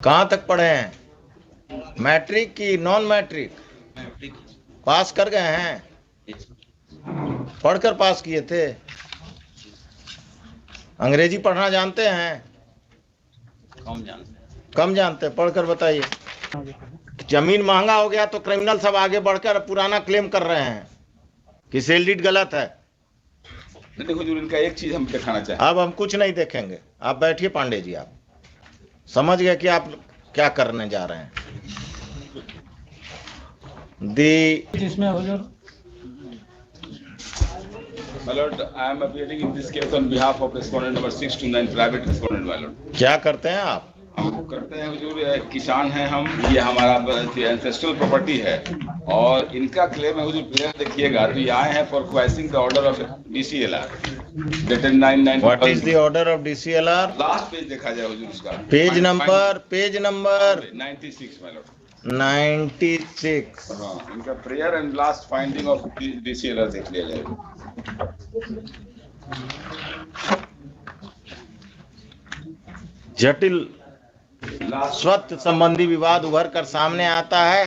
कहाँ तक पढ़े हैं? मैट्रिक की नॉन मैट्रिक? पास कर गए हैं? पढ़कर पास किए थे? अंग्रेजी पढ़ना जानते हैं? कम जानते। पढ़कर बताइए। जमीन महंगा हो गया तो क्रिमिनल सब आगे बढ़कर पुराना क्लेम कर रहे हैं कि सेल डीड गलत है। देखो जो इनका एक चीज हम दिखाना चाहें। अब हम कुछ नहीं देखेंगे, आप बैठिए पांडे जी। आप समझ गए कि आप क्या करने जा रहे हैं। जिसमें हुजूर My lord, I am appearing in this case on behalf of respondent number 629, private respondent, my lord. क्या करते हैं आप? हम करते हैं हुजूर, किसान हैं हम, ये हमारा एंसेस्ट्रल प्रॉपर्टी है और इनका क्लेम है हुजूर। प्लेयर देखिएगा तो ये आए हैं for quashing the order of DCLR dated 9/9। What is the order of DCLR? Last page देखा जाए हुजूर उसका। Page number 96 my lord। 96। हाँ, इनका prayer and last finding of DCLR देख लिया जाए। जटिल स्वत्व संबंधी विवाद उभर कर सामने आता है।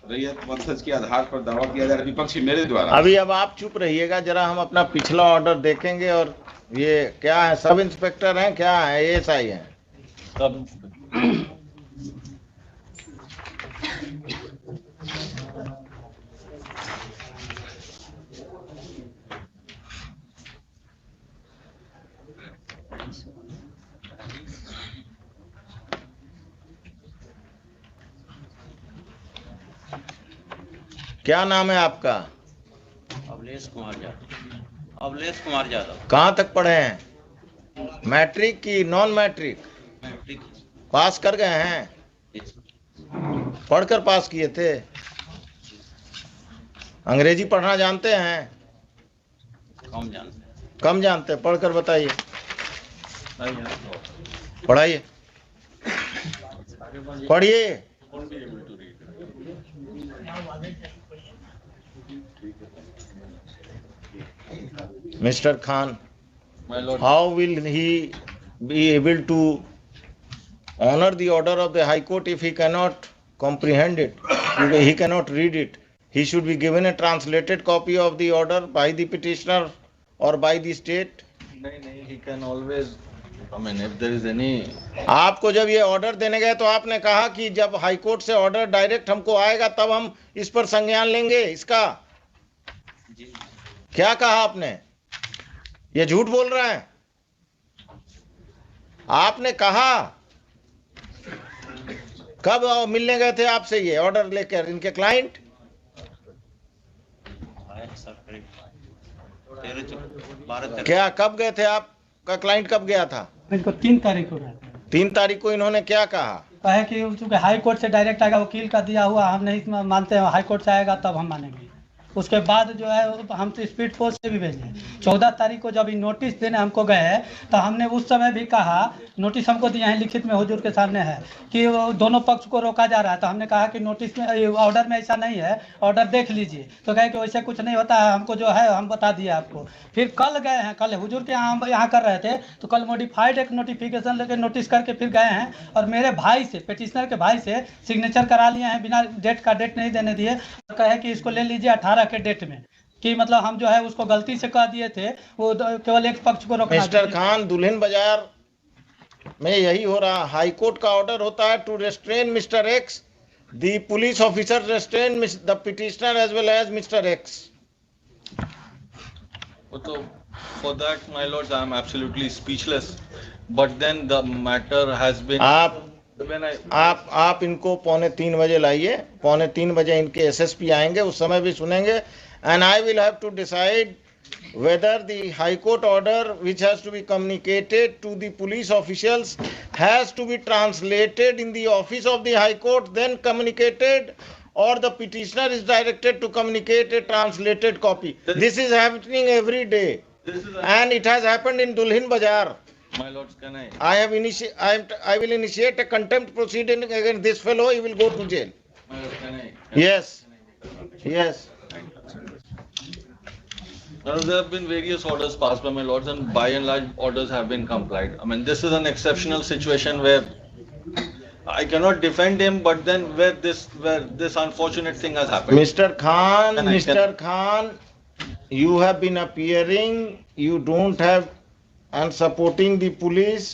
रैयत वंशज के आधार पर दावा किया जा रहा है विपक्षी मेरे द्वारा। अभी अब आप चुप रहिएगा जरा, हम अपना पिछला ऑर्डर देखेंगे। और ये क्या है? सब इंस्पेक्टर हैं? क्या है? ASI हैं? सब क्या नाम है आपका? अवलेश कुमार यादव। कहाँ तक पढ़े हैं? मैट्रिक की नॉन मैट्रिक? पास कर गए हैं? पढ़कर पास किए थे? अंग्रेजी पढ़ना जानते हैं? कम जानते। पढ़कर बताइए। पढ़ाइए, पढ़िए। Mr. Khan, my lord, how will he be able to honor the order of the High Court if he cannot comprehend it? He cannot read it. He should be given a translated copy of the order by the petitioner or by the state. नहीं, he can always, I mean, if there is any। आपको जब ये order देने गए तो आपने कहा कि जब हाई कोर्ट से ऑर्डर डायरेक्ट हमको आएगा तब हम इस पर संज्ञान लेंगे इसका। क्या कहा आपने? ये झूठ बोल रहा है। आपने कहा कब मिलने गए थे आपसे ये ऑर्डर लेकर इनके क्लाइंट? क्या कब गए थे? आपका क्लाइंट कब गया था? इनको 3 तारीख को गया था। 3 तारीख को इन्होंने क्या कहा? कहे कि चूंकि हाई कोर्ट से डायरेक्ट आएगा, वकील का दिया हुआ, हम नहीं मानते हैं, हाई कोर्ट से आएगा तब हम मानेंगे। उसके बाद जो है हम तो स्पीड पोस्ट से भी भेजे। 14 तारीख को जब नोटिस देने हमको गए तो हमने उस समय भी कहा, नोटिस हमको दिया है लिखित में हुजूर के सामने है कि दोनों पक्ष को रोका जा रहा है। तो हमने कहा कि नोटिस में ऑर्डर में ऐसा नहीं है, ऑर्डर देख लीजिए। तो कहे कि वैसे कुछ नहीं होता है, हमको जो है हम बता दिए आपको। फिर कल गए हैं, कल हुजूर के यहाँ हम यहाँ कर रहे थे तो कल मॉडिफाइड एक नोटिफिकेशन लेके नोटिस करके फिर गए हैं और मेरे भाई से, पिटिशनर के भाई से सिग्नेचर करा लिए हैं, बिना डेट का डेट नहीं देने दिए। कहे कि इसको ले लीजिए 18 के डेट में, कि मतलब हम जो है उसको गलती से कह दिए थे, वो केवल एक पक्ष को रोकना। मिस्टर खान, दुल्हन बाजार में यही हो रहा। हाई कोर्ट का ऑर्डर होता है to restrain mister X. The police officer restrain the petitioner as well as mister X. So for that, my lords, I am absolutely speechless. But then the matter has been। आप इनको 2:45 बजे लाइए। 2:45 बजे इनके SSP आएंगे, उस समय भी सुनेंगे। And I will have to decide whether the High Court order which has to be communicated to the police officials has to be translated in the office of the High Court, then communicated, or the petitioner is directed to communicate a translated copy. This is happening every day, and it has happened in Dulhin Bazaar. My lords, can I? I will initiate a contempt proceeding against this fellow. He will go to jail. My lords, can I? Yes. Yes. Now, there have been various orders passed by my lords, and by and large orders have been complied. I mean, this is an exceptional situation where I cannot defend him, but then where this unfortunate thing has happened. Mr. Khan, Then I can- Mr. Khan, you have been appearing, you don't have, and supporting the police.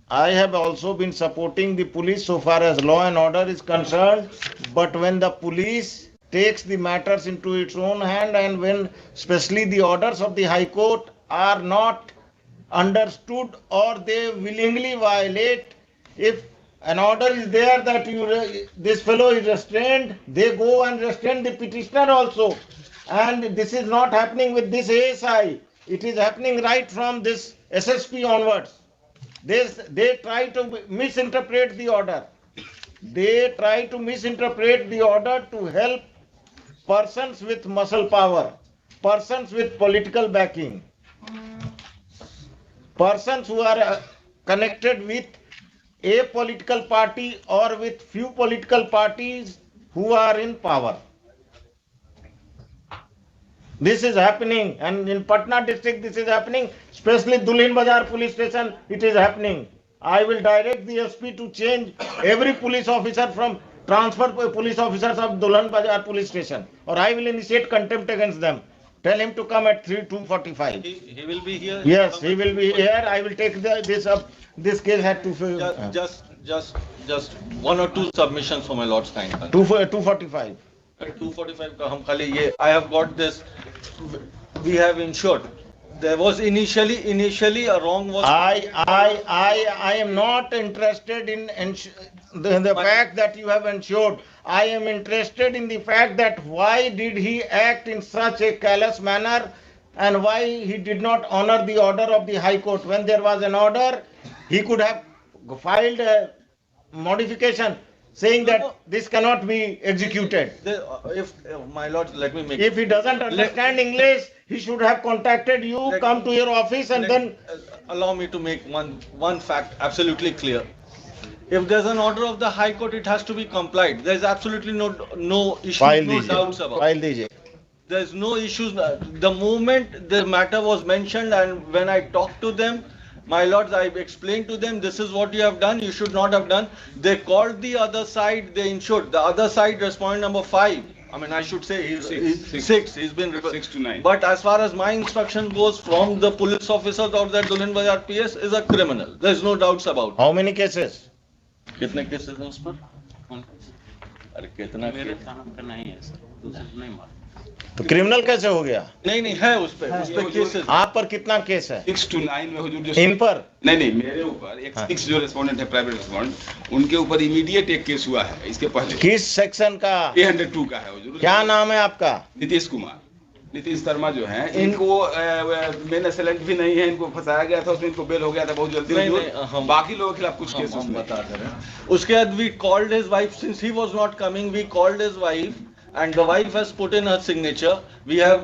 I have also been supporting the police so far as law and order is concerned, but when the police takes the matters into its own hand, and when especially the orders of the High Court are not understood or they willingly violate, if an order is there that this fellow is restrained, they go and restrain the petitioner also. And this is not happening with this ASI, it is happening right from this SSP onwards. They try to misinterpret the order. They try to misinterpret the order to help persons with muscle power, persons with political backing, persons who are connected with a political party or with few political parties who are in power. This is happening, and in Patna district this is happening, especially Dulhin Bazar police station, it is happening. I will direct the SP to change every police officer from transfer police officers of Dulhin Bazar police station, or I will initiate contempt against them. Tell him to come at 2:45. He will be here. Yes, he will be here. I will take this up. This case had to Just one or two submissions for my lord's kind. 2:45. 245 का हम खाली ये I have got this. We have ensured. There was initially a wrong was. I am not interested in the fact that you have ensured. I am interested in the fact that why did he act in such a callous manner, and why he did not honor the order of the High Court. When there was an order, he could have filed a modification saying that this cannot be executed. If my lord, let me make. If he doesn't understand English, he should have contacted you, come to your office, and then allow me to make one fact absolutely clear. If there's an order of the High Court, it has to be complied. There's absolutely no issues, no doubts about. File दीजिए. There's no issues. The moment the matter was mentioned, and when I talked to them, my lords, I explained to them, this is what you have done, you should not have done. They called the other side, they ensured. The other side, respondent number 5. I mean, I should say he's 6. He's been 6 to 9. But as far as my instruction goes from the police officers or that Dulhin Bazar PS is a criminal. There's no doubts about it. How many cases? कितने cases हैं उस पर? अरे कितना मेरे थाना पे नहीं है सर, दूसरे नहीं मालूम। तो क्रिमिनल कैसे हो गया? नहीं है उस पे केसेस। आप पर कितना केस है? 6 to 9 में हुजूर जो इन पर नहीं मेरे ऊपर एक 6 जो रेस्पोंडेंट है प्राइवेट रेस्पोंडेंट, उनके ऊपर इमीडिएट एक केस हुआ है। इसके पहले किस सेक्शन का? 302 का है हुजूर। क्या नाम है आपका? नीतीश कुमार, नीतीश शर्मा जो है, इनको मेन असेलेंट भी नहीं है, इनको फंसाया गया था, उसमें इनको बेल हो गया था बहुत जल्दी। बाकी लोगों के खिलाफ कुछ केस हम बता दे रहे हैं। उसके बाद we called his wife, since he was not coming, we called his wife and the wife has put in her signature. We have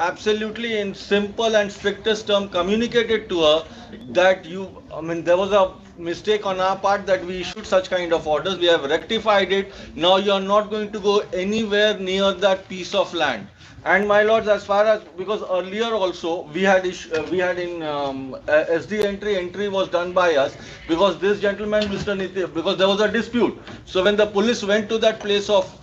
absolutely in simple and strictest term communicated to her that there was a mistake on our part that we issued such kind of orders. We have rectified it. Now you are not going to go anywhere near that piece of land. And my lords, as far as, because earlier also we had in SD entry was done by us, because this gentleman, Mr. Nitish, because there was a dispute. So when the police went to that place of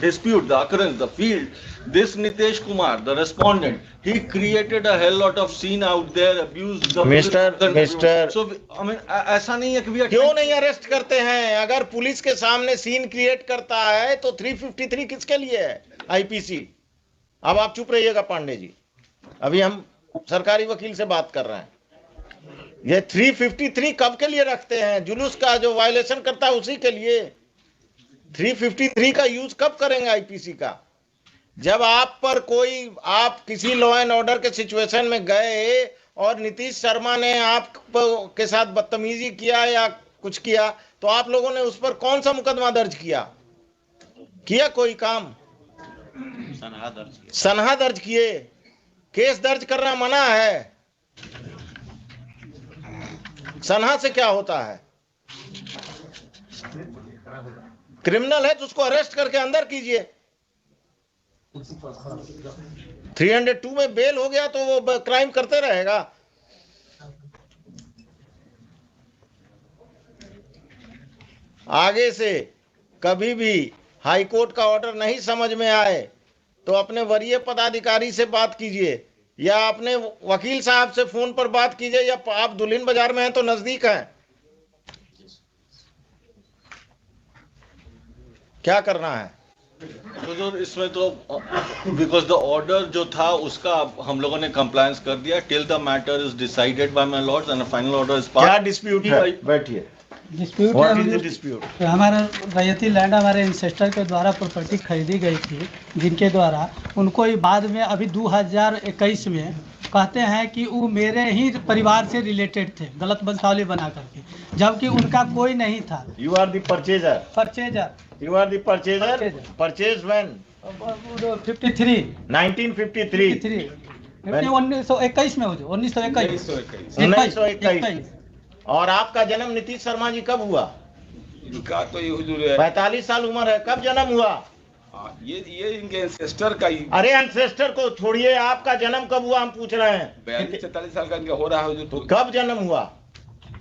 dispute, the occurrence, the field, this Nitish Kumar, the respondent, he created a hell lot of scene out there, abused the Mr. So I mean, ऐसा नहीं है कि we are क्यों नहीं arrest करते हैं? अगर police के सामने सीन क्रिएट करता है तो 353 किसके लिए है? आईपीसी। अब आप चुप रहिएगा पांडे जी, अभी हम सरकारी वकील से बात कर रहे हैं। ये 353 कब के लिए रखते हैं? जुलूस का जो वायलेशन करता है उसी के लिए। 353 का यूज कब करेंगे आईपीसी का? जब आप पर आप किसी लॉ एंड ऑर्डर के सिचुएशन में गए और नीतीश शर्मा ने आप के साथ बदतमीजी किया या कुछ किया, तो आप लोगों ने उस पर कौन सा मुकदमा दर्ज किया कोई काम? सनहा दर्ज किए। केस दर्ज करना मना है। सनहा से क्या होता है? क्रिमिनल है तो उसको अरेस्ट करके अंदर कीजिए। 302 में बेल हो गया तो वो क्राइम करते रहेगा। आगे से कभी भी हाई कोर्ट का ऑर्डर नहीं समझ में आए तो अपने वरीय पदाधिकारी से बात कीजिए या अपने वकील साहब से फोन पर बात कीजिए, या आप दुल्हिन बाजार में हैं तो नजदीक हैं, क्या करना है? तो इसमें तो बिकॉज द ऑर्डर जो था उसका हम लोगों ने कंप्लायंस कर दिया till the matter is decided by my Lord's and final order is क्या डिस्प्यूट है? बैठिए। Dispute What is the dispute? हमारा रैयती लैंड हमारे इंसेस्टर के द्वारा प्रॉपर्टी खरीदी गई थी, जिनके द्वारा उनको ये बाद में अभी 2021 में कहते हैं कि वो मेरे ही परिवार से रिलेटेड थे, गलत वंशावली बना करके, जबकि उनका कोई नहीं था। You are the purchaser. Purchaser You are the purchaser. Purchased when? 53 1953. 1921 में हो जो 1921 1921। और आपका जन्म नीतीश शर्मा जी कब हुआ? इनका तो ये हुजूर है 45 साल उम्र है, कब जन्म हुआ? ये इनके एंसेस्टर का ही। अरे एंसेस्टर को छोड़िए, आपका जन्म कब हुआ हम पूछ रहे हैं। 42-43 साल का इनका हो रहा है हुजूर। तो कब जन्म हुआ?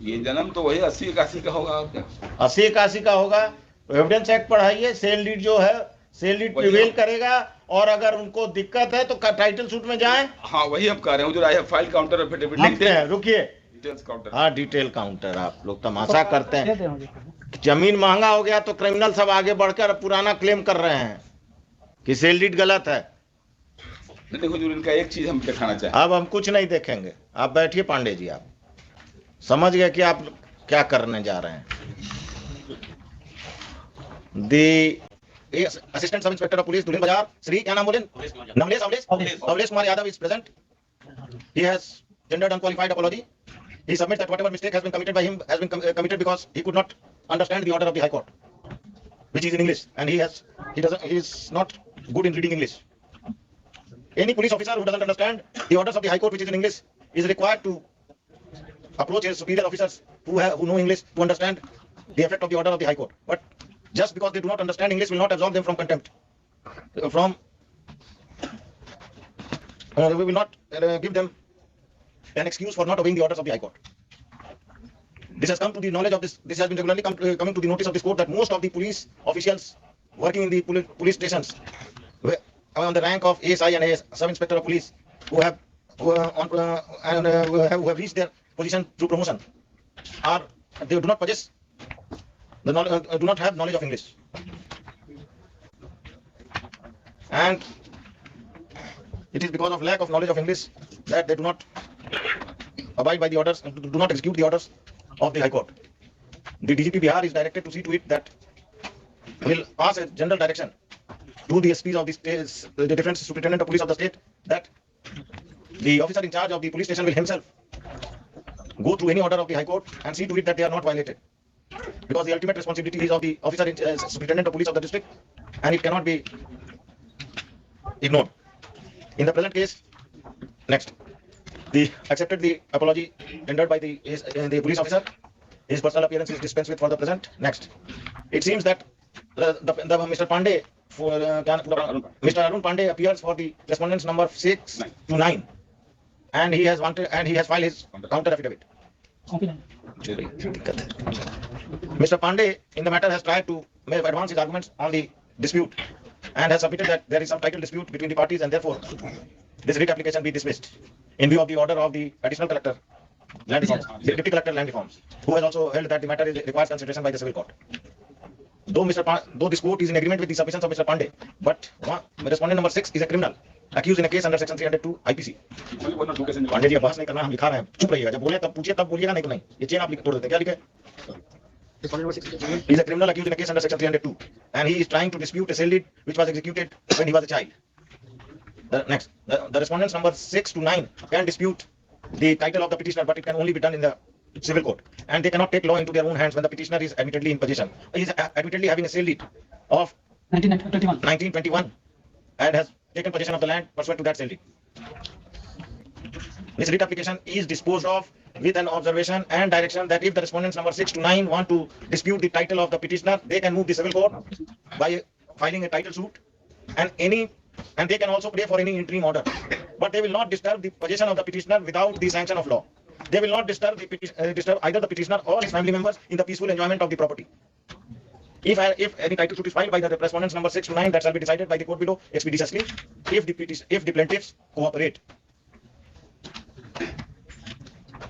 ये जन्म तो वही 80-81 का होगा। और क्या 80-81 का होगा? एविडेंस एक्ट पढ़ाइए, सेल डीड जो है सेल डीड प्रिवेल करेगा, और अगर उनको दिक्कत है तो टाइटल सूट में जाएं। हाँ वही हम कह रहे हैं हुजूर। I have file counter affidavit लिखते हैं, रुकिए। Details counter. हाँ डिटेल काउंटर। आप लोग तमाशा करते हैं। जमीन महंगा हो गया तो क्रिमिनल सब आगे बढ़कर पुराना क्लेम कर रहे हैं कि सेल डीड गलत है। नहीं हुजूर, इनका एक चीज हम दिखाना चाहें। अब हम कुछ नहीं देखेंगे, आप बैठिए पांडे जी। आप समझ गए कि आप क्या करने जा रहे हैं। The assistant sub inspector of police Dulhin Bazar, Shri क्या नाम बोले? Avlesh Kumar Yadav is present. He has tendered unqualified apology. He submits that whatever mistake has been committed by him has been committed because he could not understand the order of the High Court, which is in English, and he is not good in reading English. Any police officer who doesn't understand the orders of the High Court, which is in English, is required to approach his superior officers who know English to understand the effect of the order of the High Court. But just because they do not understand English will not absolve them from contempt. We will not give them an excuse for not obeying the orders of the High Court. This has come to the knowledge of this. This has been regularly coming to the notice of this court that most of the police officials working in the police stations, on the rank of ASI and AS, sub-inspector of police, who have reached their position through promotion, they do not possess do not have knowledge of English, and it is because of lack of knowledge of English that they do not abide by the orders, do not execute the orders of the High Court. The DGP Bihar is directed to see to it that will pass a general direction to the SPs of the states, the different superintendent of police of the state, that the officer in charge of the police station will himself go through any order of the High Court and see to it that they are not violated. Because the ultimate responsibility is of the officer in superintendent of police of the district, and it cannot be ignored. In the present case, next, the accepted the apology tendered by the police officer. His personal appearance is dispensed with for the present. Next, it seems that Mr. Pandey, Mr. Arun Pandey appears for the respondents number 6 to 9, and he has filed his counter affidavit. Mr. Pandey in the matter has tried to advance his arguments on the dispute and has submitted that there is some title dispute between the parties, and therefore this writ application be dismissed in view of the order of the additional collector land reforms, the deputy collector land reforms, who has also held that the matter requires consideration by the civil court. Though this court is in agreement with the submissions of Mr. Pandey, but respondent number 6 is a criminal accused in a case under section 302 IPC. Pandey ji बहस नहीं करना, हम लिखा रहे हैं, चुप रहिएगा, जब बोले तब पूछिए, तब बोलिएगा, नहीं तो नहीं। ये चेन आप लिख तोड़ देते, क्या लिखे? He is a criminal accused in a case under section 302, and he is trying to dispute a sale deed which was executed when he was a child. Next, the respondents number 6 to 9 can dispute the title of the petitioner, but it can only be done in the civil court, and they cannot take law into their own hands when the petitioner is admittedly in possession. He is admittedly having a sale deed of 1921 and has taken possession of the land pursuant to that sale deed. This writ application is disposed of with an observation and direction that if the respondents number 6 to 9 want to dispute the title of the petitioner, they can move the civil court by filing a title suit, and they can also pray for any interim order, but they will not disturb the possession of the petitioner without the sanction of law. They will not disturb either the petitioner or his family members in the peaceful enjoyment of the property. If any title suit is filed by the respondents number 6 to 9, that shall be decided by the court below expeditiously. If the plaintiffs cooperate.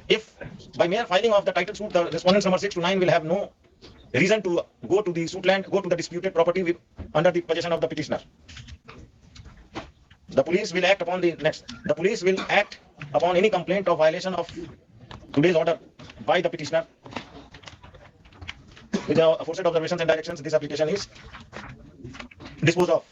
If by mere filing of the title suit, the respondents number 6 to 9 will have no reason to go to the suit land, go to the disputed property under the possession of the petitioner. The police will act upon any complaint of violation of today's order by the petitioner. With the aforesaid observations and directions, this application is disposed of.